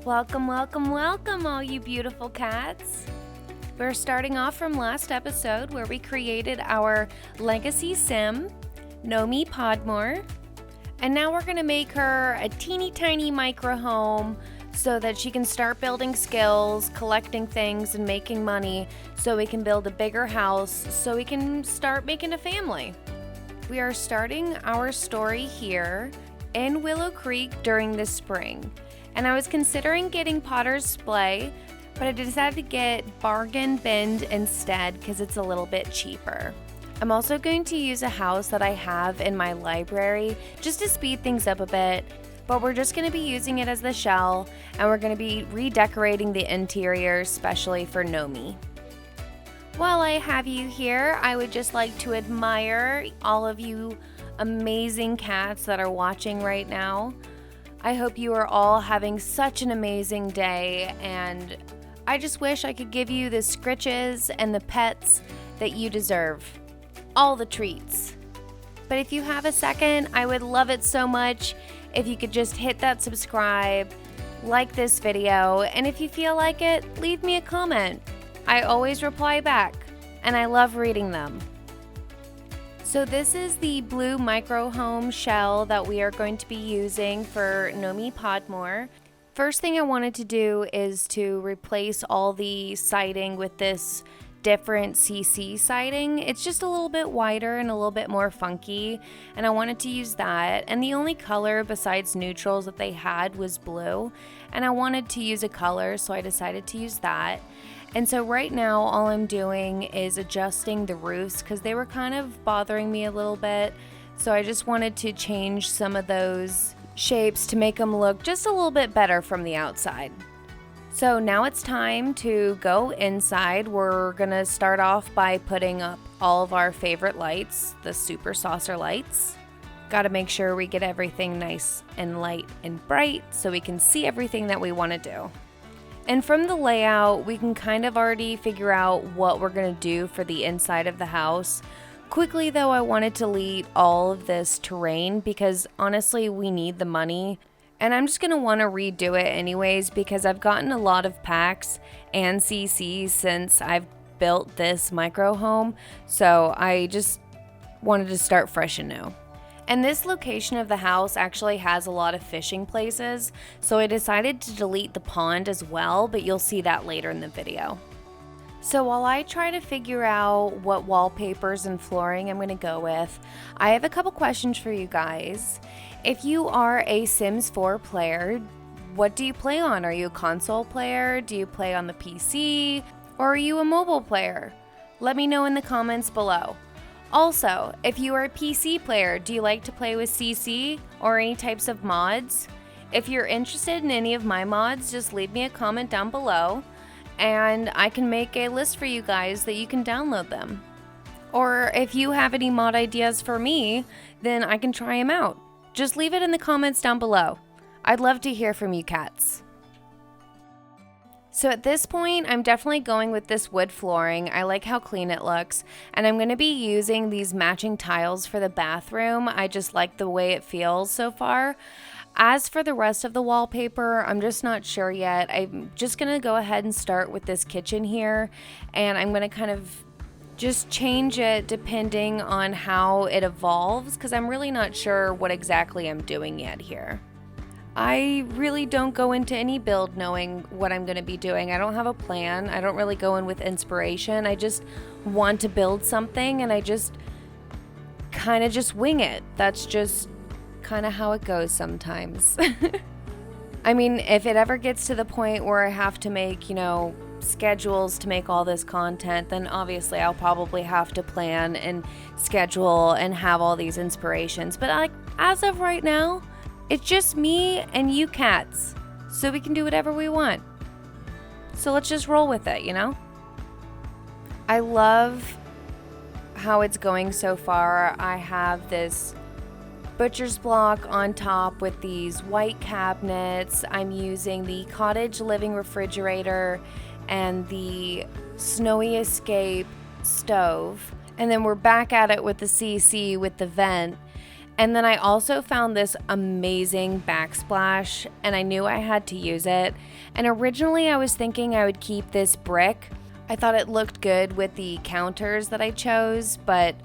Welcome, welcome, welcome, all you beautiful cats. We're starting off from last episode where we created our legacy sim, Noemi Podmore. And now we're going to make her a teeny tiny micro home so that she can start building skills, collecting things, and making money so we can build a bigger house so we can start making a family. We are starting our story here in Willow Creek during the spring. And I was considering getting Potter's Splay, but I decided to get Bargain Bend instead because it's a little bit cheaper. I'm also going to use a house that I have in my library just to speed things up a bit, but we're just going to be using it as the shell, and we're going to be redecorating the interior, especially for Noemi. While I have you here, I would just like to admire all of you amazing cats that are watching right now. I hope you are all having such an amazing day, and I just wish I could give you the scritches and the pets that you deserve. All the treats. But if you have a second, I would love it so much if you could just hit that subscribe, like this video, and if you feel like it, leave me a comment. I always reply back, and I love reading them. So this is the blue micro home shell that we are going to be using for Noemi Podmore. First thing I wanted to do is to replace all the siding with this different CC siding. It's just a little bit wider and a little bit more funky, and I wanted to use that. And the only color besides neutrals that they had was blue, and I wanted to use a color, so I decided to use that. And so right now all I'm doing is adjusting the roofs because they were kind of bothering me a little bit. So I just wanted to change some of those shapes to make them look just a little bit better from the outside. So now it's time to go inside. We're gonna start off by putting up all of our favorite lights, the super saucer lights. Gotta make sure we get everything nice and light and bright so we can see everything that we wanna do. And from the layout, we can kind of already figure out what we're gonna do for the inside of the house. Quickly though, I wanted to delete all of this terrain because honestly, we need the money. And I'm just gonna wanna redo it anyways because I've gotten a lot of packs and CCs since I've built this micro home. So I just wanted to start fresh and new. And this location of the house actually has a lot of fishing places, so I decided to delete the pond as well, but you'll see that later in the video. So while I try to figure out what wallpapers and flooring I'm going to go with, I have a couple questions for you guys. If you are a Sims 4 player, what do you play on? Are you a console player? Do you play on the PC? Or are you a mobile player? Let me know in the comments below. Also, if you are a PC player, do you like to play with CC or any types of mods? If you're interested in any of my mods, just leave me a comment down below and I can make a list for you guys that you can download them. Or if you have any mod ideas for me, then I can try them out. Just leave it in the comments down below. I'd love to hear from you cats. So at this point, I'm definitely going with this wood flooring. I like how clean it looks, and I'm going to be using these matching tiles for the bathroom. I just like the way it feels so far. As for the rest of the wallpaper, I'm just not sure yet. I'm just going to go ahead and start with this kitchen here, and I'm going to kind of just change it depending on how it evolves, because I'm really not sure what exactly I'm doing yet here. I really don't go into any build knowing what I'm going to be doing. I don't have a plan. I don't really go in with inspiration. I just want to build something and I just kind of just wing it. That's just kind of how it goes sometimes. I mean, if it ever gets to the point where I have to make, schedules to make all this content, then obviously I'll probably have to plan and schedule and have all these inspirations. But as of right now, it's just me and you cats, so we can do whatever we want. So let's just roll with it, I love how it's going so far. I have this butcher's block on top with these white cabinets. I'm using the cottage living refrigerator and the snowy escape stove. And then we're back at it with the CC with the vent. And then I also found this amazing backsplash, and I knew I had to use it. And originally I was thinking I would keep this brick. I thought it looked good with the counters that I chose, but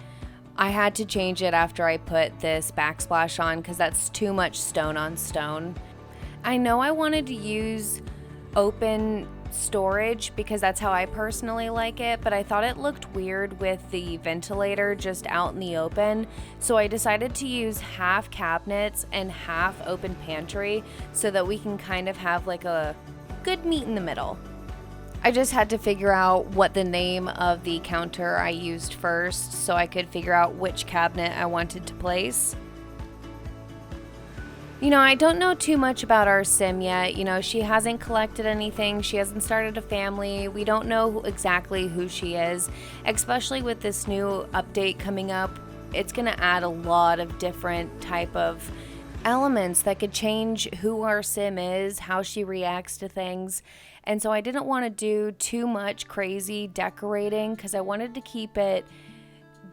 I had to change it after I put this backsplash on because that's too much stone on stone. I know I wanted to use open storage because that's how I personally like it, but I thought it looked weird with the ventilator just out in the open, so I decided to use half cabinets and half open pantry so that we can kind of have like a good meet in the middle. I just had to figure out what the name of the counter I used first so I could figure out which cabinet I wanted to place. You know, I don't know too much about our sim yet. You know, she hasn't collected anything. She hasn't started a family. We don't know exactly who she is, especially with this new update coming up. It's going to add a lot of different type of elements that could change who our sim is, how she reacts to things. And so I didn't want to do too much crazy decorating because I wanted to keep it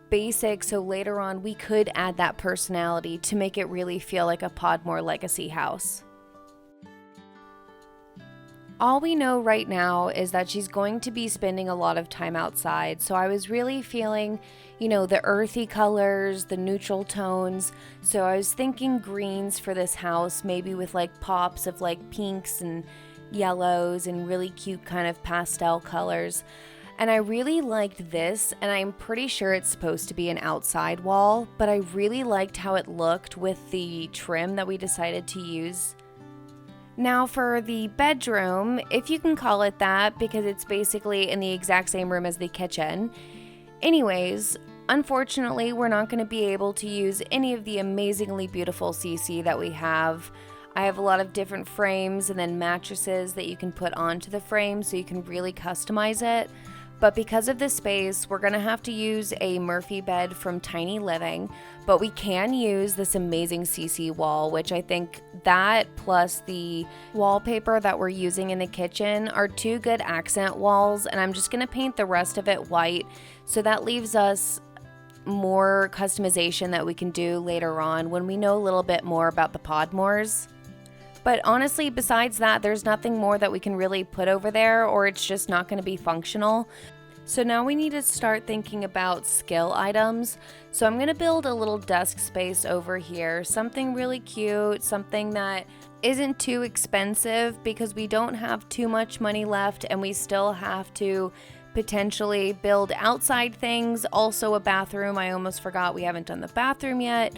basic so later on we could add that personality to make it really feel like a Podmore Legacy house. All we know right now is that she's going to be spending a lot of time outside, so I was really feeling, you know, the earthy colors, the neutral tones, so I was thinking greens for this house, maybe with like pops of like pinks and yellows and really cute kind of pastel colors. And I really liked this, and I'm pretty sure it's supposed to be an outside wall, but I really liked how it looked with the trim that we decided to use. Now for the bedroom, if you can call it that, because it's basically in the exact same room as the kitchen. Anyways, unfortunately, we're not going to be able to use any of the amazingly beautiful CC that we have. I have a lot of different frames and then mattresses that you can put onto the frame so you can really customize it. But because of this space, we're going to have to use a Murphy bed from Tiny Living, but we can use this amazing CC wall, which I think that plus the wallpaper that we're using in the kitchen are two good accent walls, and I'm just going to paint the rest of it white, so that leaves us more customization that we can do later on when we know a little bit more about the Podmores. But honestly, besides that, there's nothing more that we can really put over there, or it's just not going to be functional. So now we need to start thinking about skill items. So I'm going to build a little desk space over here, something really cute, something that isn't too expensive because we don't have too much money left and we still have to potentially build outside things. Also a bathroom. I almost forgot we haven't done the bathroom yet.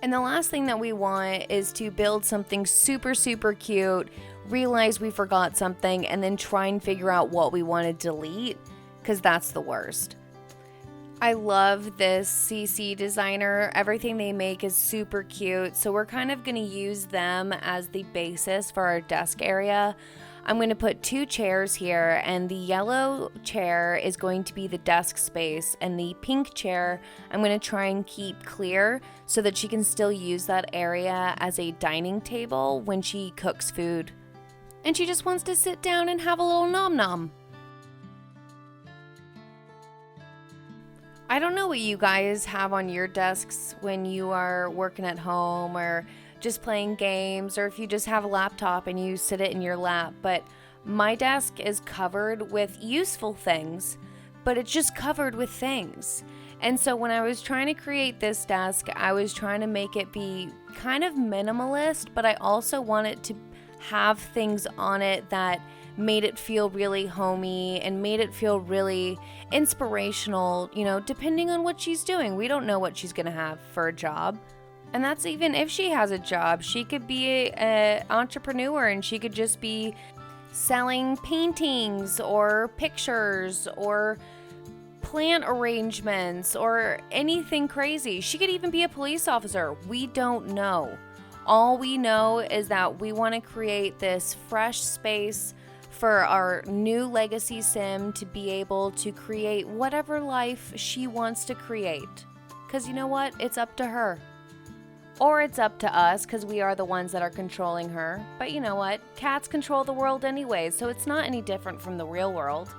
And the last thing that we want is to build something super, super cute, realize we forgot something, and then try and figure out what we want to delete, because that's the worst. I love this CC designer. Everything they make is super cute, so we're kind of going to use them as the basis for our desk area. I'm going to put 2 chairs here, and the yellow chair is going to be the desk space, and the pink chair I'm going to try and keep clear so that she can still use that area as a dining table when she cooks food. And she just wants to sit down and have a little nom nom. I don't know what you guys have on your desks when you are working at home or just playing games, or if you just have a laptop and you sit it in your lap, but my desk is covered with useful things, but it's just covered with things. And so when I was trying to create this desk, I was trying to make it be kind of minimalist, but I also wanted to have things on it that made it feel really homey and made it feel really inspirational, you know, depending on what she's doing. We don't know what she's gonna have for a job. And that's even if she has a job. She could be an entrepreneur and she could just be selling paintings or pictures or plant arrangements or anything crazy. She could even be a police officer. We don't know. All we know is that we want to create this fresh space for our new legacy sim to be able to create whatever life she wants to create. Because you know what? It's up to her. Or it's up to us because we are the ones that are controlling her. But you know what? Cats control the world anyway, so it's not any different from the real world.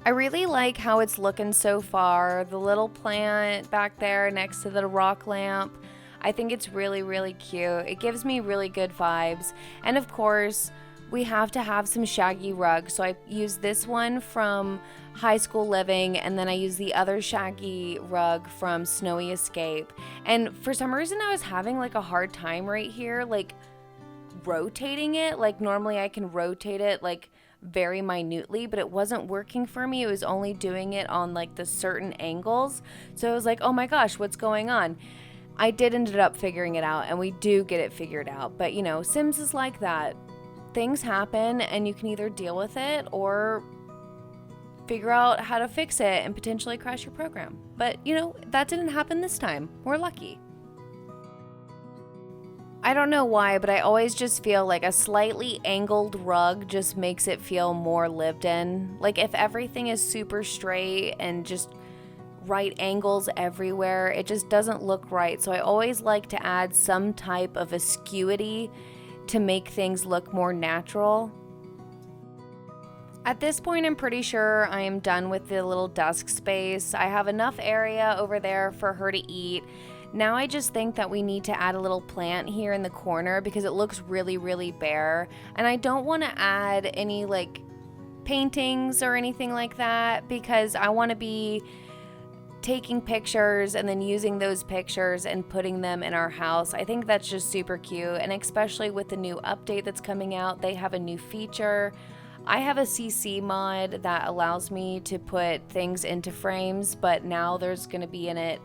I really like how it's looking so far. The little plant back there next to the rock lamp. I think it's really, really cute. It gives me really good vibes. And of course, we have to have some shaggy rugs. So I use this one from High School Living, and then I use the other shaggy rug from Snowy Escape. And for some reason, I was having like a hard time right here, like rotating it. Like normally I can rotate it like very minutely, but it wasn't working for me. It was only doing it on like the certain angles. So I was like, oh my gosh, what's going on? I did ended up figuring it out, and we do get it figured out. But you know, Sims is like that. Things happen and you can either deal with it or figure out how to fix it and potentially crash your program. But you know, that didn't happen this time. We're lucky. I don't know why, but I always just feel like a slightly angled rug just makes it feel more lived in. Like if everything is super straight and just right angles everywhere, it just doesn't look right. So I always like to add some type of askewy to make things look more natural. At this point, I'm pretty sure I am done with the little desk space. I have enough area over there for her to eat. Now I just think that we need to add a little plant here in the corner because it looks really, really bare. And I don't want to add any like paintings or anything like that because I want to be taking pictures and then using those pictures and putting them in our house. I think that's just super cute, and especially with the new update that's coming out, they have a new feature. I have a CC mod that allows me to put things into frames, but now there's going to be in it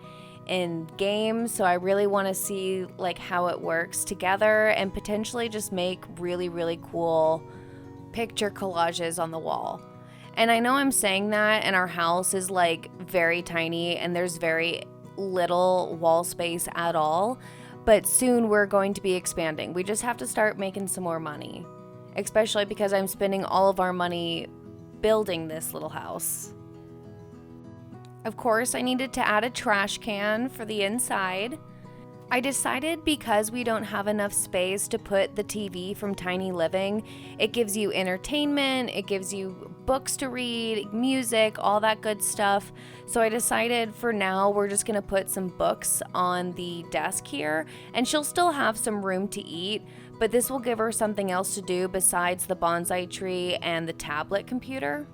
in game, so I really want to see like how it works together and potentially just make really, really cool picture collages on the wall. And I know I'm saying that, and our house is like very tiny and there's very little wall space at all, but soon we're going to be expanding. We just have to start making some more money, especially because I'm spending all of our money building this little house. Of course, I needed to add a trash can for the inside. I decided because we don't have enough space to put the TV from Tiny Living, it gives you entertainment, it gives you books to read, music, all that good stuff. So I decided for now we're just gonna put some books on the desk here, and she'll still have some room to eat, but this will give her something else to do besides the bonsai tree and the tablet computer.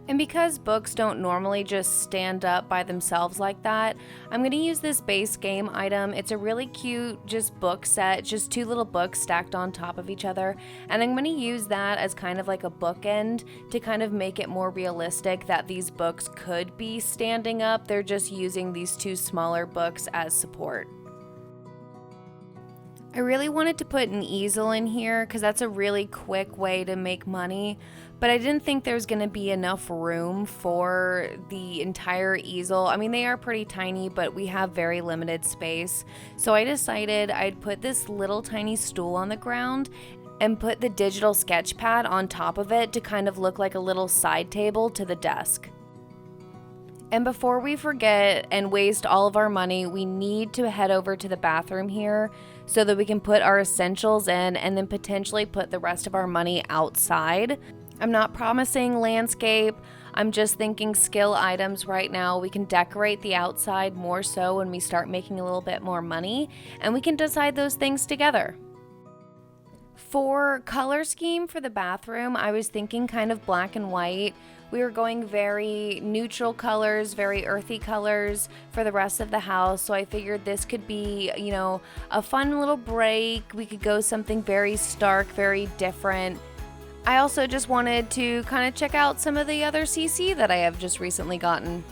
And because books don't normally just stand up by themselves like that, I'm going to use this base game item. It's a really cute just book set, just two little books stacked on top of each other. And I'm going to use that as kind of like a bookend to kind of make it more realistic that these books could be standing up. They're just using these two smaller books as support. I really wanted to put an easel in here because that's a really quick way to make money, but I didn't think there was going to be enough room for the entire easel. I mean, they are pretty tiny, but we have very limited space. So I decided I'd put this little tiny stool on the ground and put the digital sketch pad on top of it to kind of look like a little side table to the desk. And before we forget and waste all of our money, we need to head over to the bathroom here so that we can put our essentials in and then potentially put the rest of our money outside. I'm not promising landscape. I'm just thinking skill items right now. We can decorate the outside more so when we start making a little bit more money, and we can decide those things together. For color scheme for the bathroom, I was thinking kind of black and white. We were going very neutral colors, very earthy colors for the rest of the house. So I figured this could be, you know, a fun little break. We could go something very stark, very different. I also just wanted to kind of check out some of the other CC that I have just recently gotten.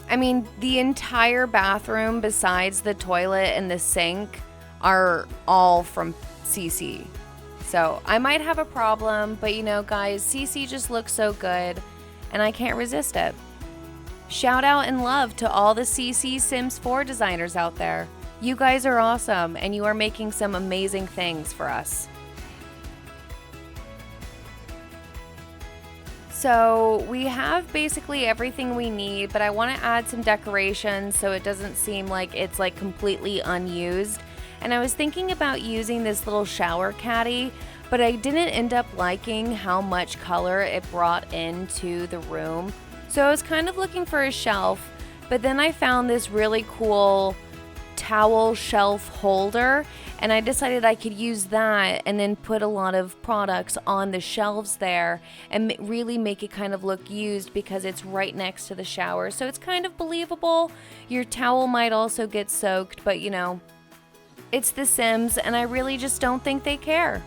I mean, the entire bathroom besides the toilet and the sink are all from CC. So I might have a problem, but you know, guys, CC just looks so good and I can't resist it. Shout out and love to all the CC Sims 4 designers out there. You guys are awesome and you are making some amazing things for us. So we have basically everything we need, but I want to add some decorations so it doesn't seem like it's like completely unused. And I was thinking about using this little shower caddy, but I didn't end up liking how much color it brought into the room. So I was kind of looking for a shelf, but then I found this really cool towel shelf holder, and I decided I could use that and then put a lot of products on the shelves there and really make it kind of look used because it's right next to the shower. So it's kind of believable. Your towel might also get soaked, but you know, it's The Sims, and I really just don't think they care.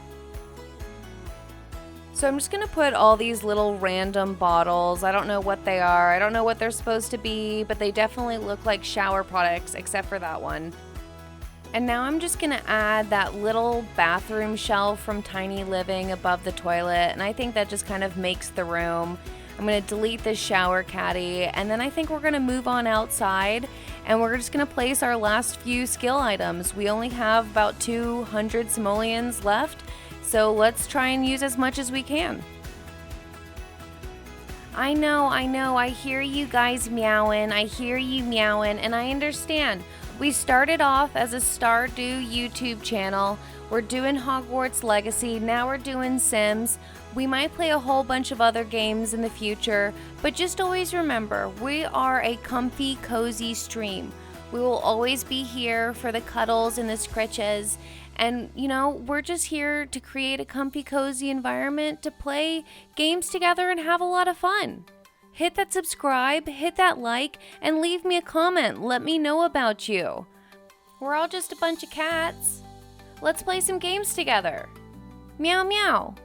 So I'm just going to put all these little random bottles. I don't know what they are. I don't know what they're supposed to be, but they definitely look like shower products, except for that one. And now I'm just going to add that little bathroom shelf from Tiny Living above the toilet, and I think that just kind of makes the room. I'm going to delete this shower caddy, and then I think we're going to move on outside, and we're just going to place our last few skill items. We only have about 200 simoleons left, so let's try and use as much as we can. I know, I hear you guys meowing, and I understand. We started off as a Stardew YouTube channel. We're doing Hogwarts Legacy, now we're doing Sims. We might play a whole bunch of other games in the future, but just always remember, we are a comfy, cozy stream. We will always be here for the cuddles and the scritches. And, you know, we're just here to create a comfy, cozy environment to play games together and have a lot of fun. Hit that subscribe, hit that like, and leave me a comment. Let me know about you. We're all just a bunch of cats. Let's play some games together. Meow, meow.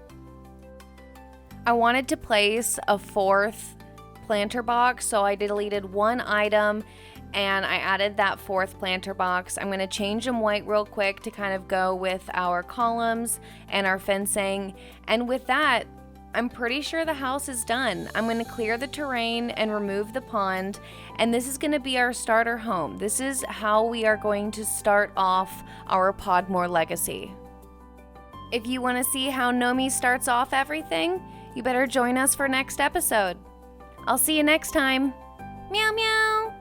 I wanted to place a 4th planter box, so I deleted one item and I added that 4th planter box. I'm going to change them white real quick to kind of go with our columns and our fencing. And with that, I'm pretty sure the house is done. I'm going to clear the terrain and remove the pond, and this is going to be our starter home. This is how we are going to start off our Podmore legacy. If you want to see how Noemi starts off everything, you better join us for next episode. I'll see you next time. Meow meow!